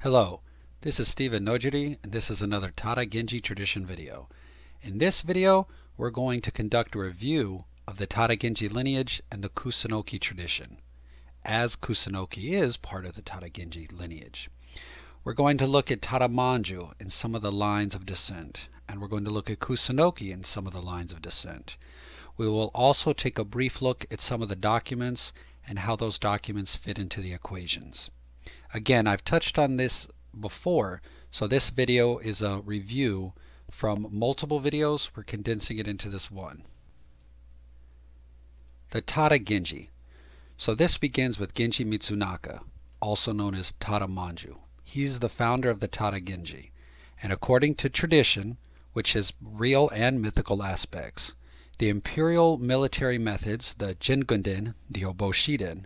Hello, this is Steven Nojiri, and this is another Tada Genji tradition video. In this video, we're going to conduct a review of the Tada Genji lineage and the Kusunoki tradition, as Kusunoki is part of the Tada Genji lineage. We're going to look at Tada Manju in some of the lines of descent, and we're going to look at Kusunoki in some of the lines of descent. We will also take a brief look at some of the documents and how those documents fit into the equations. Again, I've touched on this before, so this video is a review from multiple videos. We're condensing it into this one. The Tada Genji. So this begins with Genji Mitsunaka, also known as Tada Manju. He's the founder of the Tada Genji. And according to tradition, which has real and mythical aspects, the imperial military methods, the Jingunden, the Oboshiden,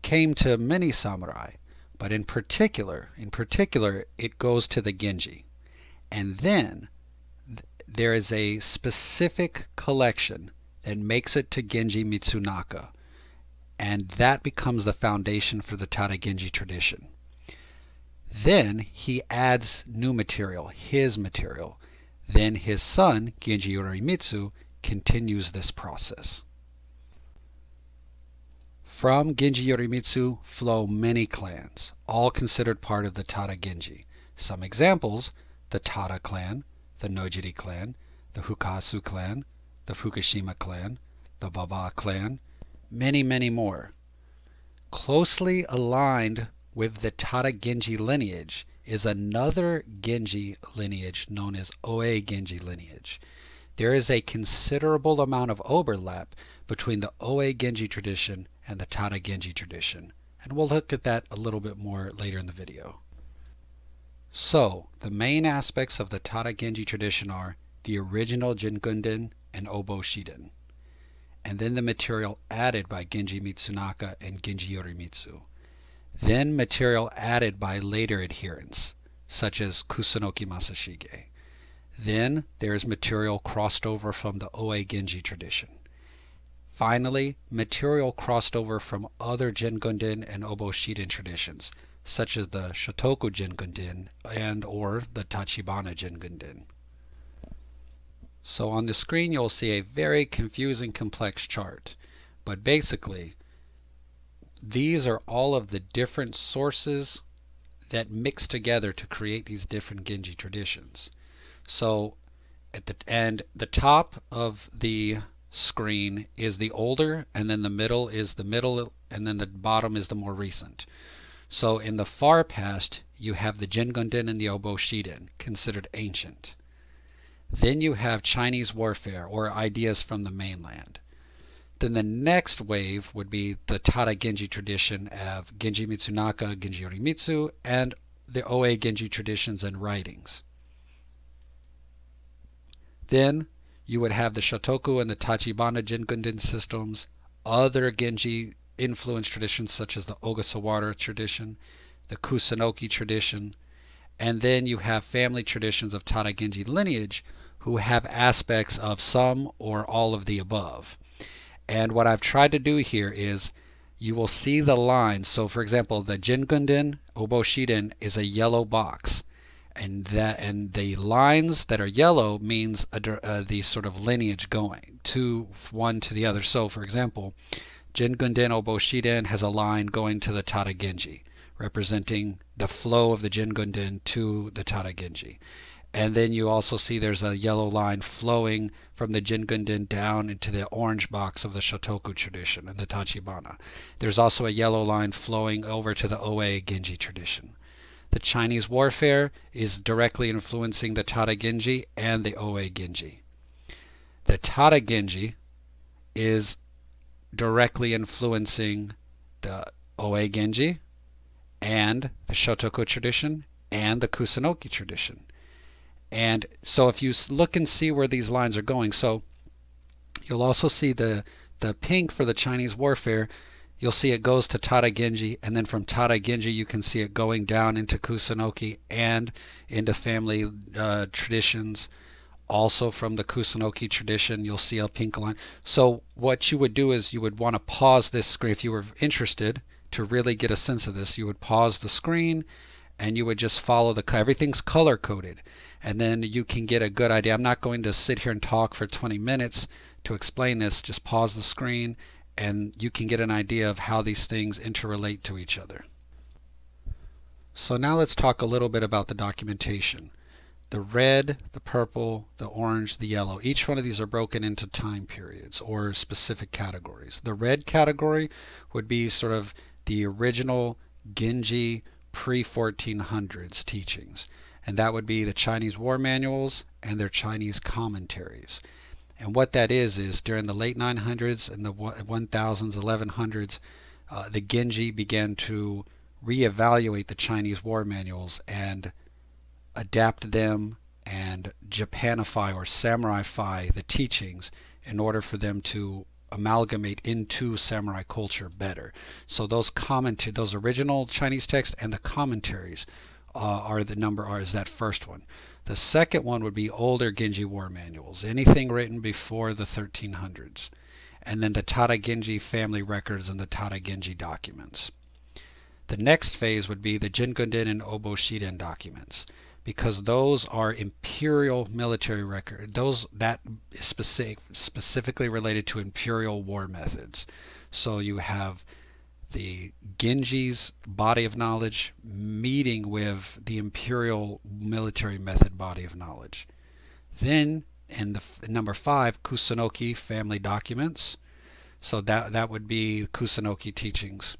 came to many samurai. But in particular, it goes to the Genji. And then there is a specific collection that makes it to Genji Mitsunaka. And that becomes the foundation for the Tada Genji tradition. Then he adds new material, his material. Then his son, Genji Yorimitsu, continues this process. From Genji Yorimitsu flow many clans, all considered part of the Tada Genji. Some examples: the Tada clan, the Nojiri clan, the Fukasu clan, the Fukushima clan, the Baba clan, many more. Closely aligned with the Tada Genji lineage is another Genji lineage known as Oe Genji lineage. There is a considerable amount of overlap between the Oe Genji tradition and the Tada Genji tradition, and we'll look at that a little bit more later in the video. So, the main aspects of the Tada Genji tradition are the original Jingunden and Oboshiden, and then the material added by Genji Mitsunaka and Genji Yorimitsu. Then material added by later adherents, such as Kusunoki Masashige. Then there is material crossed over from the Oe Genji tradition. Finally, material crossed over from other Jingunden and Oboshiden traditions, such as the Shotoku Jingunden and or the Tachibana Jingunden. So on the screen you'll see a very confusing, complex chart, but basically these are all of the different sources that mix together to create these different Genji traditions. So at the top of the screen is the older, and then the middle is the middle, and then the bottom is the more recent. So in the far past you have the Jingunden and the Oboshiden, considered ancient. Then you have Chinese warfare, or ideas from the mainland. Then the next wave would be the Tada Genji tradition of Genji Mitsunaka, Genji Yorimitsu, and the Oe Genji traditions and writings. Then you would have the Shotoku and the Tachibana Jingunden systems, other Genji influenced traditions such as the Ogasawara tradition, the Kusunoki tradition, and then you have family traditions of Tada Genji lineage who have aspects of some or all of the above. And what I've tried to do here is you will see the lines. So for example, the Jingunden Oboshiden is a yellow box. And the lines that are yellow means the sort of lineage going to one to the other. So for example, Jingunden Oboshiden has a line going to the Tada Genji, representing the flow of the Jingunden to the Tada Genji. And then you also see there's a yellow line flowing from the Jingunden down into the orange box of the Shotoku tradition and the Tachibana. There's also a yellow line flowing over to the Oe Genji tradition. The Chinese warfare is directly influencing the Tada Genji and the Oe Genji. The Tada Genji is directly influencing the Oe Genji and the Shotoku tradition and the Kusunoki tradition. And so if you look and see where these lines are going, so you'll also see the pink for the Chinese warfare. You'll see it goes to Tada Genji, and then from Tada Genji you can see it going down into Kusunoki and into family traditions. Also from the Kusunoki tradition you'll see a pink line. So what you would do is you would want to pause this screen if you were interested to really get a sense of this. You would pause the screen and you would just follow everything's color coded, and then you can get a good idea. I'm not going to sit here and talk for 20 minutes to explain this. Just pause the screen and you can get an idea of how these things interrelate to each other. So now let's talk a little bit about the documentation. The red, the purple, the orange, the yellow, each one of these are broken into time periods or specific categories. The red category would be sort of the original Genji pre-1400s teachings, and that would be the Chinese war manuals and their Chinese commentaries. And what that is during the late 900s and the 1000s, 1100s, the Genji began to reevaluate the Chinese war manuals and adapt them and Japanify or Samuraify the teachings in order for them to amalgamate into samurai culture better. So those original Chinese texts and the commentaries is that first one. The second one would be older Genji war manuals, anything written before the 1300s, and then the Tada Genji family records and the Tada Genji documents. The next phase would be the Jingunden and Obo Shiden documents, because those are imperial military records. Those that is specifically related to imperial war methods. So you have the Genji's body of knowledge meeting with the imperial military method body of knowledge. Then in number 5, Kusunoki family documents. So that would be Kusunoki teachings.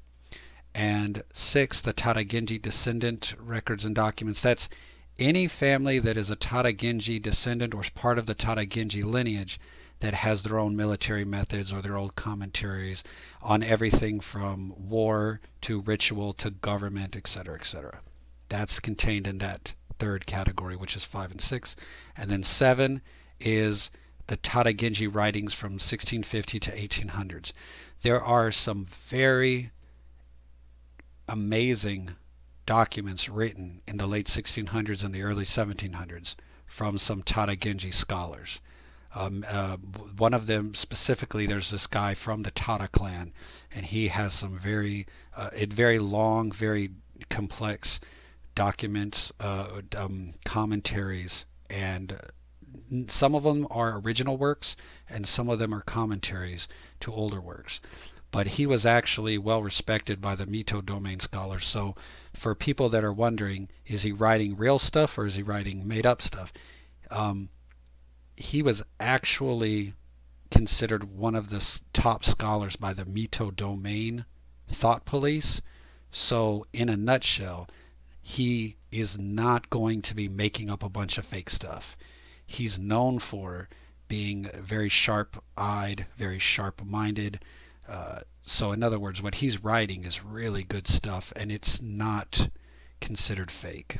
And 6, the Tada Genji descendant records and documents. That's any family that is a Tada Genji descendant or is part of the Tada Genji lineage that has their own military methods or their own commentaries on everything from war to ritual to government, etc., etc. That's contained in that third category, which is 5 and 6. And then 7 is the Tada Genji Writings from 1650 to 1800s. There are some very amazing documents written in the late 1600s and the early 1700s from some Tada Genji scholars. One of them specifically, there's this guy from the Tada clan, and he has some very long, very complex documents, commentaries, and some of them are original works and some of them are commentaries to older works. But he was actually well respected by the Mito domain scholars. So for people that are wondering, is he writing real stuff or is he writing made up stuff? He was actually considered one of the top scholars by the Mito domain thought police. So in a nutshell, he is not going to be making up a bunch of fake stuff. He's known for being very sharp-eyed, very sharp-minded. So in other words, what he's writing is really good stuff, and it's not considered fake.